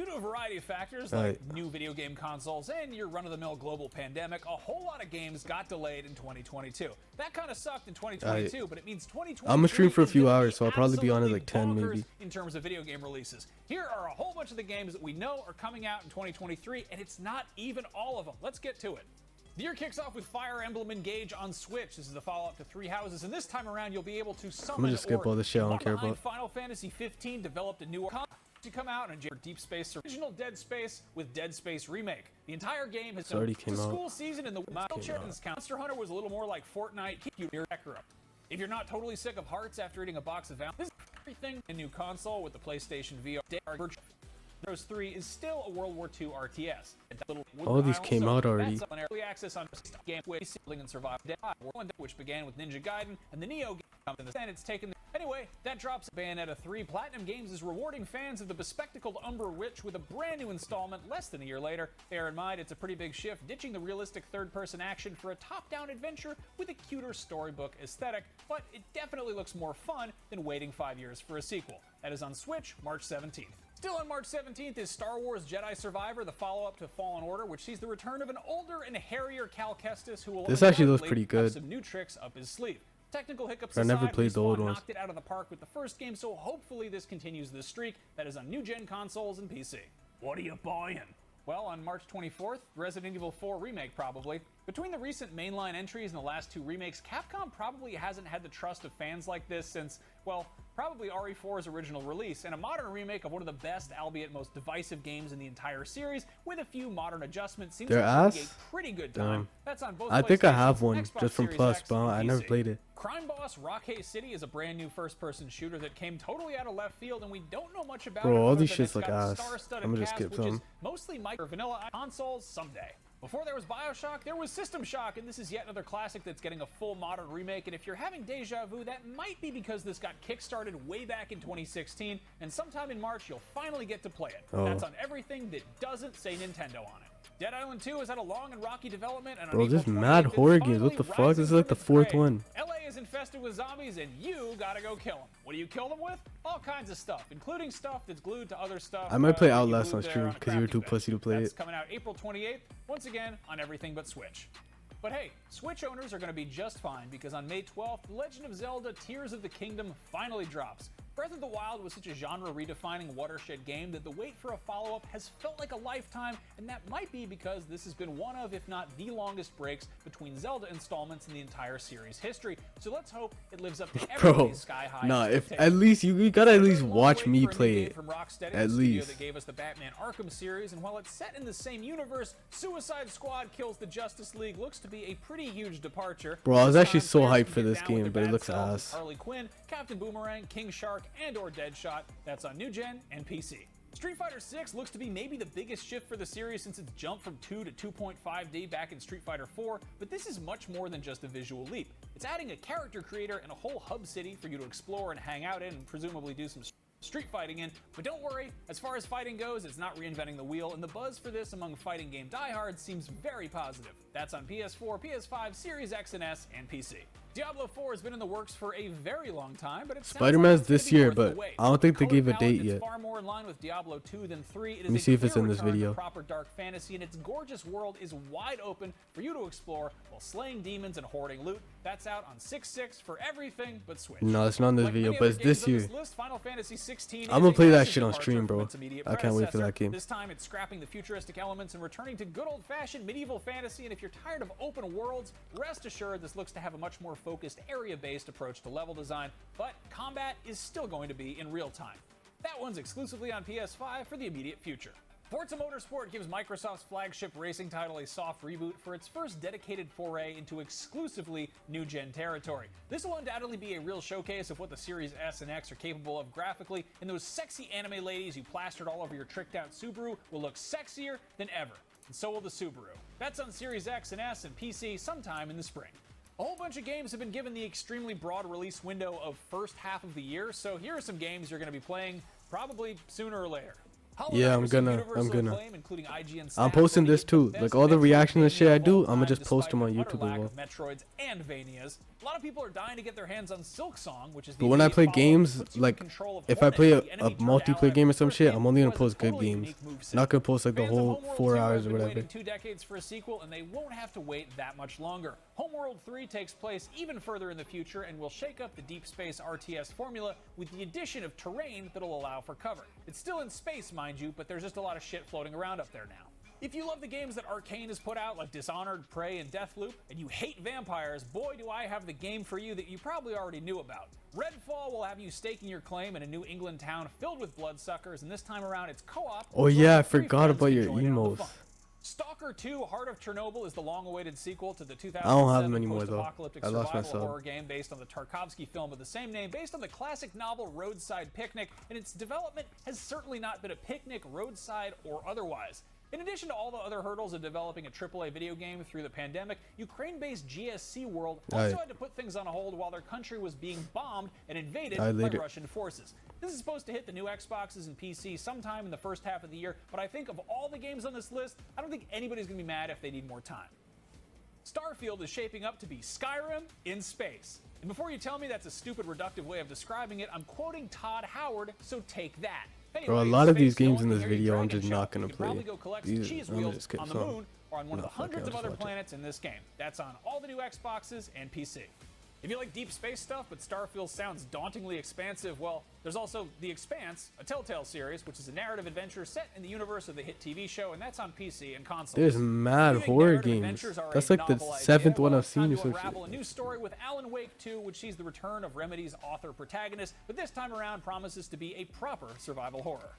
Due to a variety of factors like new video game consoles and your run-of-the-mill global pandemic, a whole lot of games got delayed in 2022. That kind of sucked in 2022, but it means 2023 I'm gonna stream for a few hours, so I'll probably be on at absolutely like 10 bonkers maybe. in terms of video game releases. Here are a whole bunch of the games that we know are coming out in 2023, and it's not even all of them. Let's get to it. The year kicks off with Fire Emblem Engage on Switch. This is the follow-up to Three Houses, and this time around you'll be able to summon. I'm gonna just skip all this shit I don't care about. Final Fantasy 15 developed a new to come out in Deep Space original Dead Space with Dead Space Remake. The entire game has already came out. school season in the Monster Hunter was a little more like Fortnite. If you're not totally sick of hearts after eating a box of this is everything a new console with the PlayStation VR. Those 3 is still a World War II RTS. All these came out already. That's on early access on game building and survival, which began with Ninja Gaiden and the Neo game, and it's taken. Anyway, that drops Bayonetta 3. Platinum Games is rewarding fans of the bespectacled Umber Witch with a brand new installment less than a year later. Bear in mind, it's a pretty big shift, ditching the realistic third-person action for a top-down adventure with a cuter storybook aesthetic, but it definitely looks more fun than waiting 5 years for a sequel. That is on Switch, March 17th. Still on March 17th is Star Wars Jedi Survivor, the follow-up to Fallen Order, which sees the return of an older and hairier Cal Kestis who will This actually looks pretty have good. some new tricks up his sleeve. Technical hiccups I never aside, played the old Respawn ones. knocked it out of the park with the first game, so hopefully this continues this streak. That is on new-gen consoles and PC. What are you buying? Well, on March 24th, Resident Evil 4 Remake probably. Between the recent mainline entries and the last 2 remakes, Capcom probably hasn't had the trust of fans like this since, well, probably RE4's original release, and a modern remake of one of the best, albeit most divisive games in the entire series, with a few modern adjustments, seems Their like ass? a pretty good time. That's on both I think I have PlayStation, one Xbox just from Series Plus, X, but and I never PC. played it. Crime Boss Rockhay City is a brand new first-person shooter that came totally out of left field, and we don't know much about it. Bro, all other these than shits it's look got a ass. star-studded I'm gonna just cast, skip which is some. mostly micro vanilla consoles someday. Before there was BioShock, there was System Shock, and this is yet another classic that's getting a full modern remake. And if you're having deja vu, that might be because this got kickstarted way back in 2016, and sometime in March you'll finally get to play it. That's on everything that doesn't say Nintendo on it. Dead Island 2 has had a long and rocky development, and on Bro, April just mad 28th, horror it's games. What the finally fuck? This is like the rising from its 4th grave. one. LA is infested with zombies, and you gotta go kill them. What do you kill them with? All kinds of stuff, including stuff that's glued to other stuff. I might play that you Outlast glued on there stream a because you were crafting too bench. pussy to play That's it. coming out April 28th, once again on everything but Switch. But hey, Switch owners are going to be just fine because on May 12th, The Legend of Zelda Tears of the Kingdom finally drops. Breath of the Wild was such a genre-redefining watershed game that the wait for a follow-up has felt like a lifetime, and that might be because this has been one of, if not the longest breaks between Zelda installments in the entire series history. So let's hope it lives up to Bro, everybody's sky-high nah, if expectations. at least you gotta at least There's a long watch wait me for a new play game it. from Rocksteady, At the studio least. that gave us the Batman Arkham series, and while it's set in the same universe, Suicide Squad Kills the Justice League looks to be a pretty huge departure. Bro, I was This actually time, so players hyped can for get this down with game, their but it bad looks selves ass. as Harley Quinn, Captain Boomerang, King Shark, and/or Deadshot. That's on New Gen and PC. Street Fighter 6 looks to be maybe the biggest shift for the series since its jump from 2 to 2.5D back in Street Fighter 4, but this is much more than just a visual leap. It's adding a character creator and a whole hub city for you to explore and hang out in and presumably do some street fighting in, but don't worry, as far as fighting goes, it's not reinventing the wheel, and the buzz for this among fighting game diehards seems very positive. That's on PS4, PS5, Series X and S, and PC. Diablo 4 has been in the works for a very long time, but it sounds Spider-Man's like it's this gonna be year, worth the but wait. I don't think they Color gave a palette date is yet. far more in line with Diablo 2 than 3. It is Let me a see if it's clear in this return to video. proper dark fantasy, and its gorgeous world is wide open for you to explore while slaying demons and hoarding loot. That's out on 6/6 for everything but Switch. No, it's not in this Like video, many but other it's games this on year. this list, Final Fantasy 16 I'm is gonna a play that massive shit on departure stream, from bro. its immediate I can't wait for predecessor. that game. This time it's scrapping the futuristic elements and returning to good old-fashioned medieval fantasy, and if you're tired of open worlds, rest assured this looks to have a much more focused area-based approach to level design, but combat is still going to be in real time. That one's exclusively on PS5 for the immediate future. Forza Motorsport gives Microsoft's flagship racing title a soft reboot for its first dedicated foray into exclusively new-gen territory. This will undoubtedly be a real showcase of what the Series S and X are capable of graphically, and those sexy anime ladies you plastered all over your tricked-out Subaru will look sexier than ever, and so will the Subaru. That's on Series X and S and PC sometime in the spring. A whole bunch of games have been given the extremely broad release window of first half of the year, so here are some games you're going to be playing probably sooner or later. Hollow Yeah, Knight I'm received gonna- universal I'm gonna. acclaim, including IGN I'm staff posting rating this it the too. best Like all the Metroidvania reactions and shit I of do, all I'ma time, just post them on despite the YouTube utter as lack well. of Metroids and Vanias. A lot of people are dying to get their hands on Silksong, which is the But when I immediate play follow-up that games, puts you in like control of if I play Hornet, a the enemy turned multiplayer ally game or from some the shit, first I'm only game, gonna who has post a good totally games. unique moveset. Not gonna post like the Fans of whole Homeworld 4 2 hours have or been whatever. waiting 2 decades for a sequel, and they won't have to wait that much longer. Homeworld 3 takes place even further in the future and will shake up the Deep Space RTS formula with the addition of terrain that'll allow for cover. It's still in space, mind you, but there's just a lot of shit floating around up there now. If you love the games that Arcane has put out, like Dishonored, Prey, and Deathloop, and you hate vampires, boy do I have the game for you that you probably already knew about. Redfall will have you staking your claim in a New England town filled with bloodsuckers, and this time around it's co-op. Oh yeah, I forgot about your emos. Stalker 2: Heart of Chernobyl is the long-awaited sequel to the 2007 I don't have them anymore, though. post-apocalyptic I lost my survival sub. horror game based on the Tarkovsky film of the same name, based on the classic novel Roadside Picnic, and its development has certainly not been a picnic, roadside, or otherwise. In addition to all the other hurdles of developing a AAA video game through the pandemic, Ukraine-based GSC World also had to put things on hold while their country was being bombed and invaded by Russian forces. This is supposed to hit the new Xboxes and PC sometime in the first half of the year, but I think of all the games on this list, I don't think anybody's going to be mad if they need more time. Starfield is shaping up to be Skyrim in space. And before you tell me that's a stupid, reductive way of describing it, I'm quoting Todd Howard, so take that. Anyway, Bro, a lot of these space games in going, this here's your video I'm Dragon just Shop. not gonna You could probably play. go collect some cheese I'm gonna wheels skip on the some. moon or on one of the Nah, fuck it, hundreds I'll of just other watch it. planets in this game. That's on all the new Xboxes and PC. If you like deep space stuff, but Starfield sounds dauntingly expansive, well, there's also The Expanse, a Telltale series, which is a narrative adventure set in the universe of the hit TV show, and that's on PC and consoles. There's mad If you think horror narrative games. adventures are That's a like the novel 7th idea, one well, I've it's time seen or to some unravel shit. a new story with Alan Wake 2, which sees the return of Remedy's author-protagonist, but this time around promises to be a proper survival horror.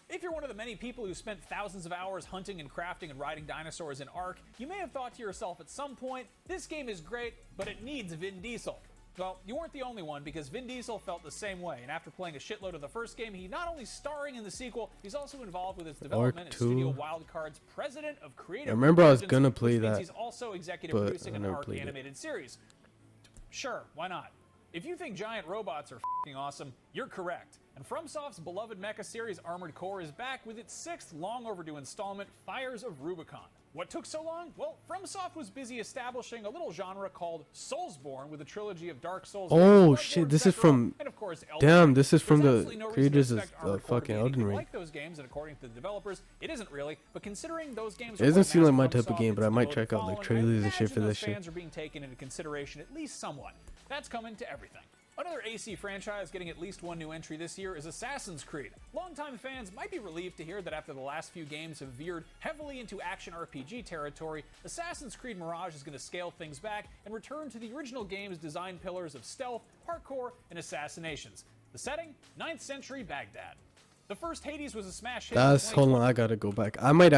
If you're one of the many people who spent thousands of hours hunting and crafting and riding dinosaurs in Ark, you may have thought to yourself at some point, this game is great, but it needs Vin Diesel. Well, you weren't the only one, because Vin Diesel felt the same way, and after playing a shitload of the first game, he's not only starring in the sequel, he's also involved with its development and Studio 2. Wildcard's president of creative. I remember I was Origins, gonna which play means that, he's also executive but producing I an never Ark played it. animated series. Sure, why not? If you think giant robots are f***ing awesome, you're correct. And FromSoft's beloved mecha series Armored Core is back with its 6th long overdue installment, Fires of Rubicon. What took so long? Well, FromSoft was busy establishing a little genre called Soulsborne with a trilogy of Dark Souls. Oh Bloodborne, shit, this is Sekiro, from and of course, Elden damn, Ring. this is from There's the absolutely no reason to creators of expect Armored Core to fucking be Elden anything Ring. like those games, and according to the developers, it isn't really. But considering those games It are doesn't what seem like my amassed type of FromSoft, game, but I it's might below check the out like fallen, trailers I and shit imagine for those this shit. fans are being taken into consideration at least somewhat. That's coming to everything. Another AC franchise getting at least one new entry this year is Assassin's Creed. Longtime fans might be relieved to hear that after the last few games have veered heavily into action RPG territory, Assassin's Creed Mirage is going to scale things back and return to the original game's design pillars of stealth, parkour, and assassinations. The setting? 9th century Baghdad. The first Hades was a smash hit. Hold on, I gotta go back. I might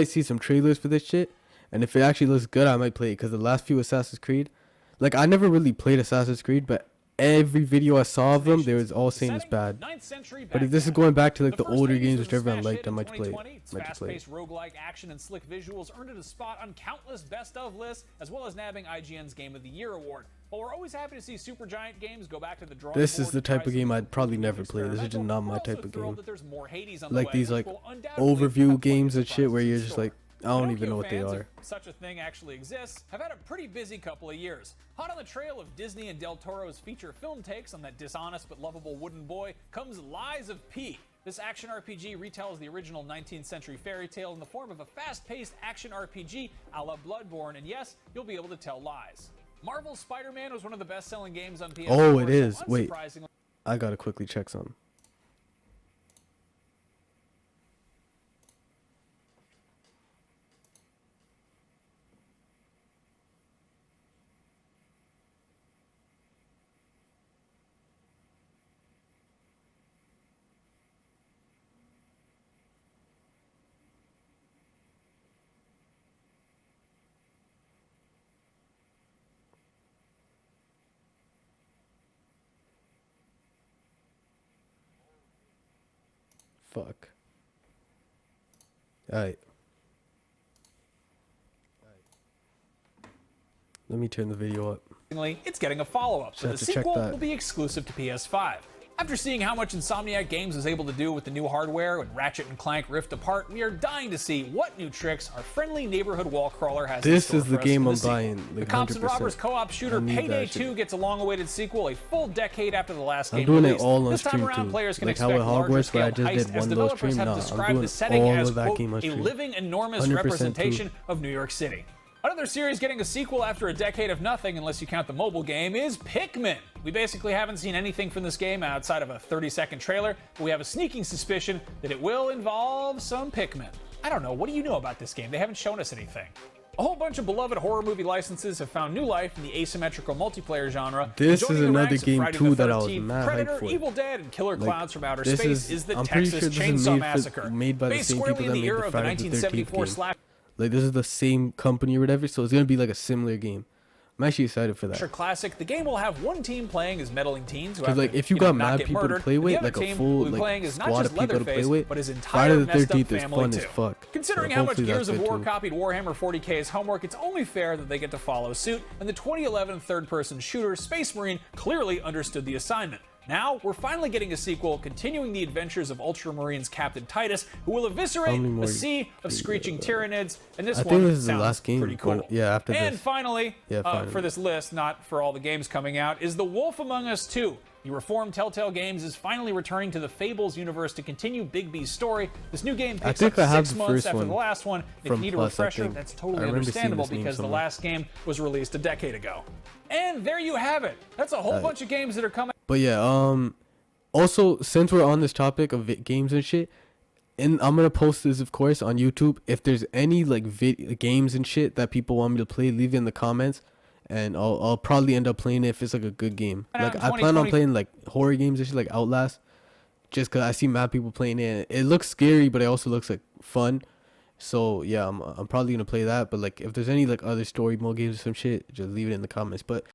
see some trailers for this shit, and if it actually looks good, I might play it. Cause the last few Assassin's Creed, like I never really played Assassin's Creed, but every video I saw of them, they was all saying it's bad. But if this is going back to like the older games which everyone liked, I might play it. Its fast-paced roguelike action and slick visuals earned it a spot on countless best-of lists, as well as nabbing IGN's Game of the Year award. While we're always happy to see Supergiant games go back to the drawing board. This is the type of game I'd probably never play. This is just not my type of game. Like these like overview games and shit where you're just like, I don't even know what they fans, are. if such a thing actually exists, have had a pretty busy couple of years. Hot on the trail of Disney and Del Toro's feature film takes on that dishonest but lovable wooden boy comes Lies of P. This action RPG retells the original 19th century fairy tale in the form of a fast-paced action RPG a la Bloodborne, and yes, you'll be able to tell lies. Marvel's Spider-Man was one of the best-selling games on PS4. Oh, it is. So Wait, unsurprisingly, I gotta quickly check some. Fuck. Alright. Let me turn the video up. it's getting a follow-up, so Have the to check sequel that. will be exclusive to PS5. After seeing how much Insomniac Games was able to do with the new hardware when Ratchet and Clank Rift Apart, we are dying to see what new tricks our friendly neighborhood wall crawler has in This store is the for us game in I'm sequel. buying. Like, The Cops and 100%. Robbers co-op shooter I need Payday that shit. 2 gets a long-awaited sequel, a full decade after the last I'm game doing it released. all on This time stream around, too. players can Like how expect with Hogwarts, where I larger-scale just did heist, as one little developers stream. have Nah, I'm described doing the setting all as, of that quote, game on a stream. living, enormous 100% too. representation of New York City. Another series getting a sequel after a decade of nothing, unless you count the mobile game, is Pikmin. We basically haven't seen anything from this game outside of a 30-second trailer, but we have a sneaking suspicion that it will involve some Pikmin. I don't know, what do you know about this game? They haven't shown us anything. A whole bunch of beloved horror movie licenses have found new life in the asymmetrical multiplayer genre. This Joining is the another ranks of game, Friday too, the that I was 13th, mad hyped Predator, for. Evil Dead, and Killer Like, Clowns from Outer this Space is the I'm pretty Texas sure this is Chainsaw made Massacre. made by the Based same squarely people in that the made era the of the Friday the 13th 1974 game. slash Like this is the same company or whatever, so it's gonna be like a similar game. I'm actually excited for that. classic. The game will have one team playing as meddling teens who have Because like to, if you know, got not mad get people murdered, to play and the with, other like a team full will be like playing as not squad just of people to play Leatherface, with, but his Friday entire the messed up 13th is family fun too. as fuck. Considering So how much hopefully Gears that's of good War too. copied Warhammer 40k's homework, it's only fair that they get to follow suit, and the 2011 third-person shooter Space Marine clearly understood the assignment. Now, we're finally getting a sequel continuing the adventures of Ultramarines Captain Titus, who will eviscerate How many more a sea of screeching Tyranids, and this I one think this is the sounds last game. pretty cool. Yeah, after and this. finally, Yeah, finally. for this list, not for all the games coming out, is The Wolf Among Us 2. The reformed Telltale Games is finally returning to the Fables universe to continue Bigby's story. This new game picks think up I have 6 the months first after one the last one. If you from need a Plus, I refresher, think. that's I totally remember seeing understandable this name because the somewhere. last game was released a decade ago. And there you have it. That's a whole bunch of games that are coming. But yeah, also since we're on this topic of games and shit, and I'm gonna post this of course on YouTube. If there's any like games and shit that people want me to play, leave it in the comments, and I'll probably end up playing it if it's like a good game. Out Like in I plan on 2020 playing like horror games and shit, like Outlast, just cause I see mad people playing it. It looks scary, but it also looks like fun. So yeah, I'm probably gonna play that. But like if there's any like other story mode games or some shit, just leave it in the comments. But